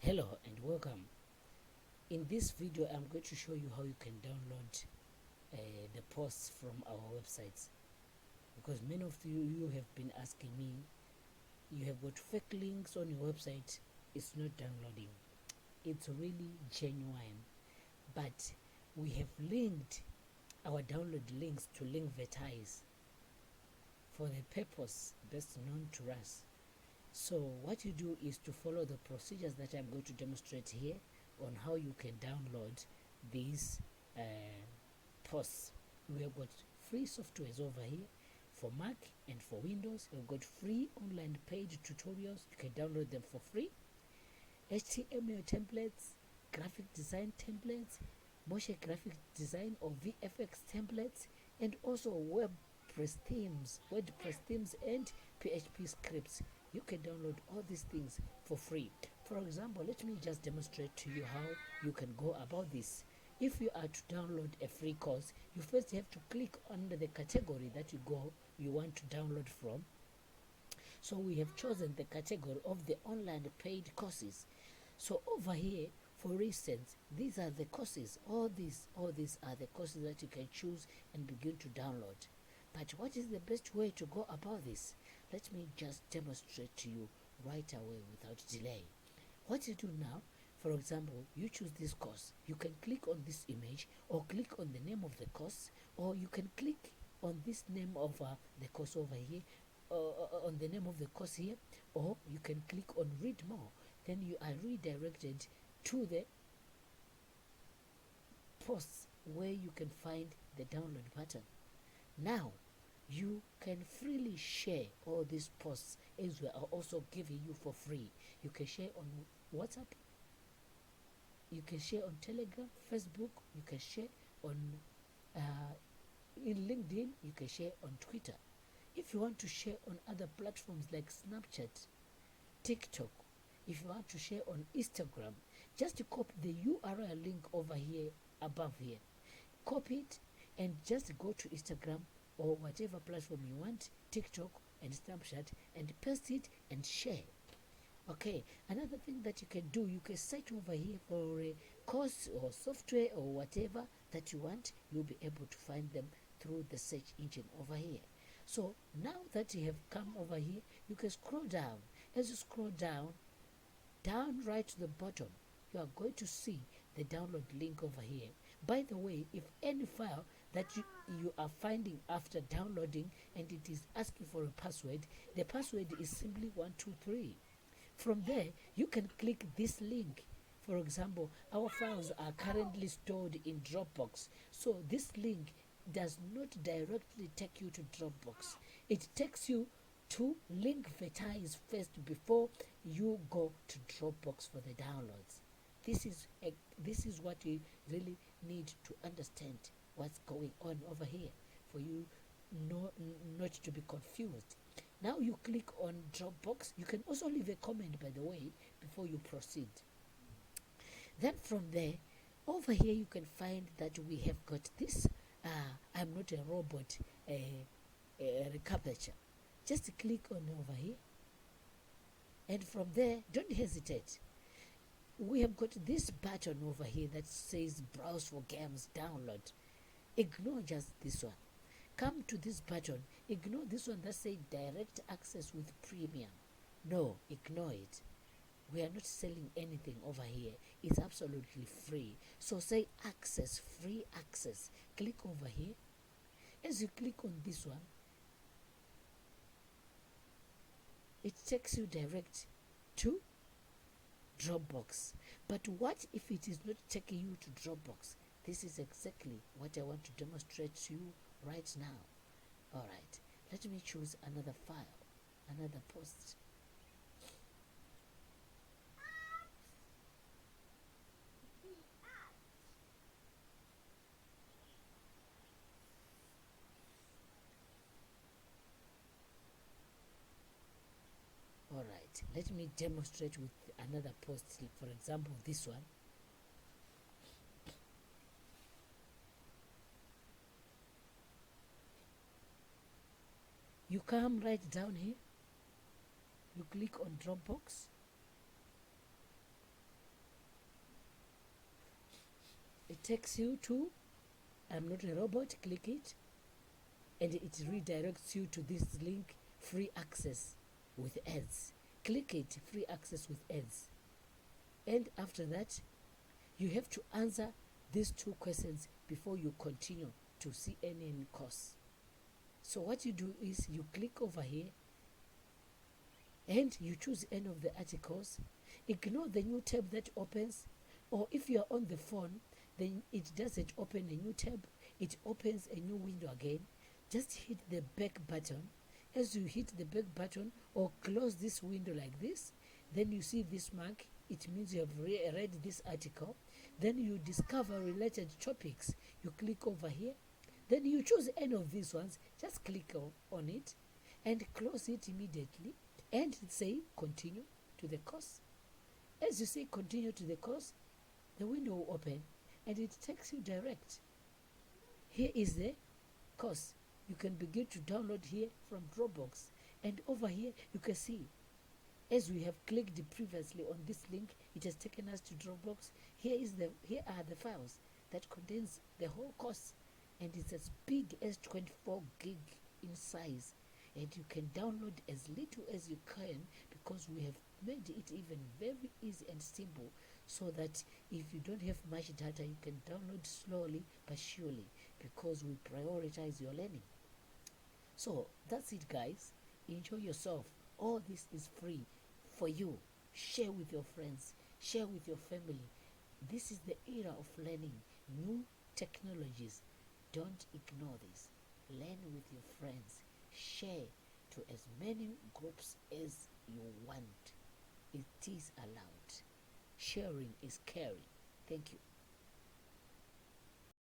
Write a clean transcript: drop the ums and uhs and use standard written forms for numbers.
Hello and welcome. In this video I'm going to show you how you can download the posts from our websites, because many of you have been asking me, you have got fake links on your website, it's not downloading. It's really genuine, but we have linked our download links to Linkvertise for the purpose best known to us. So what you do is to follow the procedures that I'm going to demonstrate here on how you can download these posts. We have got free softwares over here for Mac and for Windows. We've got free online paid tutorials. You can download them for free. HTML templates, graphic design templates, motion graphic design or VFX templates, and also WordPress themes and PHP scripts. You can download all these things for free. For example, let me just demonstrate to you how you can go about this. If you are to download a free course, you first have to click under the category that you want to download from. So we have chosen the category of the online paid courses. So over here, for instance, these are the courses. All these are the courses that you can choose and begin to download. But what is the best way to go about this? Let me just demonstrate to you right away without delay. What you do now, for example, you choose this course. You can click on this image or click on the name of the course, or you can click on this name of the course over here, on the name of the course here, or you can click on read more. Then you are redirected to the posts where you can find the download button. Now you can freely share all these posts, as we are also giving you for free. You can share on WhatsApp, you can share on Telegram, Facebook, you can share on in LinkedIn, you can share on Twitter. If you want to share on other platforms like Snapchat, TikTok, if you want to share on Instagram, just copy the URL link over here, above here. Copy it and just go to Instagram or whatever platform you want, TikTok and Snapchat, and paste it and share. Okay, another thing that you can do, you can search over here for a course or software or whatever that you want. You'll be able to find them through the search engine over here. So now that you have come over here, you can scroll down. As you scroll down right to the bottom, you are going to see the download link over here. By the way, if any file that you are finding after downloading and it is asking for a password, the password is simply 123. From there, you can click this link. For example, our files are currently stored in Dropbox. So this link does not directly take you to Dropbox. It takes you to Linkvertise first before you go to Dropbox for the downloads. This is what you really need to understand what's going on over here for you not to be confused. Now you click on Dropbox. You can also leave a comment, by the way, before you proceed. Then from there, over here you can find that we have got this I'm not a robot recaptcha. Just click on over here, and from there, don't hesitate. We have got this button over here that says browse for games download. Ignore just this one. Come to this button. Ignore this one that says direct access with premium. No, ignore it. We are not selling anything over here. It's absolutely free. So say access, free access. Click over here. As you click on this one, it takes you direct to Dropbox. But what if it is not taking you to Dropbox? This is exactly what I want to demonstrate to you right now. Alright, let me choose another file, another post. Alright, let me demonstrate with another post. For example, this one. You come right down here, you click on Dropbox, It takes you to I'm Not a Robot, click it, and it redirects you to this link, free access with ads. Click it, free access with ads. And after that, you have to answer these 2 questions before you continue to see any course. So what you do is you click over here and you choose any of the articles. Ignore the new tab that opens, or if you are on the phone, then it doesn't open a new tab, it opens a new window again. Just hit the back button. As you hit the back button or close this window like this, then you see this mark, it means you have read this article. Then you discover related topics. You click over here, then you choose any of these ones, just click on it and close it immediately and say continue to the course. As you say continue to the course, the window will open and it takes you direct. Here is the course. You can begin to download here from Dropbox, and over here you can see, as we have clicked previously on this link, it has taken us to Dropbox. Here are the files that contains the whole course, and it's as big as 24 gig in size, and you can download as little as you can, because we have made it even very easy and simple, so that if you don't have much data, you can download slowly but surely, because we prioritize your learning. So that's it, guys. Enjoy yourself. All this is free for you. Share with your friends, share with your family. This is the era of learning new technologies. Don't ignore this. Learn with your friends. Share to as many groups as you want. It is allowed. Sharing is caring. Thank you.